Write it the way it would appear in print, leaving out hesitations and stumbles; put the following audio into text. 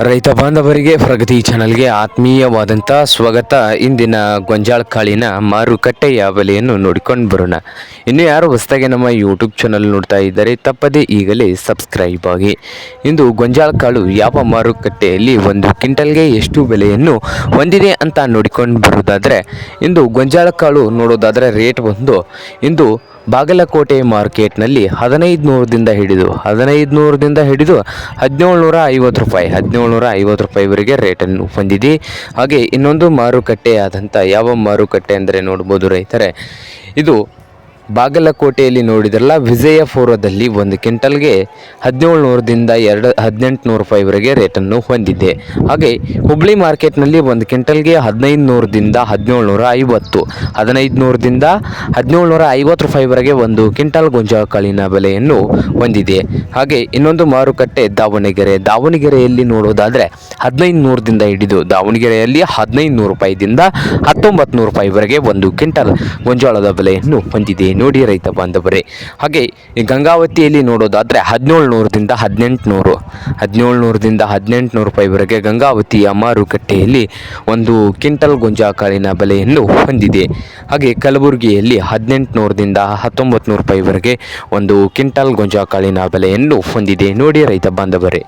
ರೈತ ಬಾಂಧವರಿಗೆ ಪ್ರಗತಿ ಚಾನಲ್ಗೆ ಆತ್ಮೀಯವಾದಂಥ ಸ್ವಾಗತ. ಇಂದಿನ ಗೊಂಜಾಳ ಕಾಳಿನ ಮಾರುಕಟ್ಟೆಯ ಬೆಲೆಯನ್ನು ನೋಡಿಕೊಂಡು ಬರೋಣ. ಇನ್ನು ಯಾರು ಹೊಸದಾಗಿ ನಮ್ಮ ಯೂಟ್ಯೂಬ್ ಚಾನಲ್ ನೋಡ್ತಾ ಇದ್ದಾರೆ ತಪ್ಪದೇ ಈಗಲೇ ಸಬ್ಸ್ಕ್ರೈಬ್ ಆಗಿ. ಇಂದು ಗೊಂಜಾಳ ಕಾಳು ಯಾವ ಮಾರುಕಟ್ಟೆಯಲ್ಲಿ ಒಂದು ಕ್ವಿಂಟಲ್ಗೆ ಎಷ್ಟು ಬೆಲೆಯನ್ನು ಹೊಂದಿದೆ ಅಂತ ನೋಡಿಕೊಂಡು ಬರೋದಾದರೆ, ಇಂದು ಗೊಂಜಾಳ ಕಾಳು ನೋಡೋದಾದರೆ ರೇಟ್ ಬಂದು ಇಂದು ಬಾಗಲಕೋಟೆ ಮಾರ್ಕೆಟ್ನಲ್ಲಿ 1500ದಿಂದ ಹಿಡಿದು 1750 ರೂಪಾಯಿ 1750 ರೂಪಾಯಿವರೆಗೆ ರೇಟನ್ನು ಹೊಂದಿದೆ. ಹಾಗೆ ಇನ್ನೊಂದು ಮಾರುಕಟ್ಟೆ ಆದಂಥ ಯಾವ ಮಾರುಕಟ್ಟೆ ಅಂದರೆ ನೋಡ್ಬೋದು ರೈತರೆ, ಇದು ಬಾಗಲಕೋಟೆಯಲ್ಲಿ ನೋಡಿದ್ರಲ್ಲ ವಿಜಯಪುರದಲ್ಲಿ ಒಂದು ಕ್ವಿಂಟಲ್ಗೆ 1700ದಿಂದ 1800 ರೂಪಾಯಿವರೆಗೆ ರೇಟನ್ನು ಹೊಂದಿದೆ. ಹಾಗೆ ಹುಬ್ಳಿ ಮಾರ್ಕೆಟ್ನಲ್ಲಿ ಒಂದು ಕ್ವಿಂಟಲ್ಗೆ 1500ದಿಂದ 1750 1500ದಿಂದ 1750 ರೂಪಾಯಿವರೆಗೆ ಒಂದು ಕ್ವಿಂಟಲ್ ಗೊಂಜಾಳ ಕಾಳಿನ ಬೆಲೆಯನ್ನು ಹೊಂದಿದೆ. ಹಾಗೆ ಇನ್ನೊಂದು ಮಾರುಕಟ್ಟೆ ದಾವಣಗೆರೆಯಲ್ಲಿ ನೋಡೋದಾದರೆ 1500ದಿಂದ ಹಿಡಿದು ದಾವಣಗೆರೆಯಲ್ಲಿ 1500 ರೂಪಾಯಿದಿಂದ 1900 ರೂಪಾಯಿವರೆಗೆ ಒಂದು ಕ್ವಿಂಟಲ್ ಗೊಂಜಾಳದ ಬೆಲೆಯನ್ನು ಹೊಂದಿದೆ ನೋಡಿ ರೈತ ಬಾಂಧವರೇ. ಹಾಗೆ ಈ ಗಂಗಾವತಿಯಲ್ಲಿ ನೋಡೋದಾದರೆ 1700ದಿಂದ 1800 ರೂಪಾಯಿವರೆಗೆ ಗಂಗಾವತಿಯ ಮಾರುಕಟ್ಟೆಯಲ್ಲಿ ಒಂದು ಕ್ವಿಂಟಲ್ ಗೊಂಜಾಳ ಕಾಳಿನ ಬೆಲೆಯನ್ನು ಹೊಂದಿದೆ. ಹಾಗೆ ಕಲಬುರಗಿಯಲ್ಲಿ 1800ದಿಂದ 1900 ರೂಪಾಯಿವರೆಗೆ ಒಂದು ಕ್ವಿಂಟಲ್ ಗೊಂಜಾಳ ಕಾಳಿನ ಬೆಲೆಯನ್ನು ಹೊಂದಿದೆ ನೋಡಿ ರೈತ ಬಾಂಧವರೇ.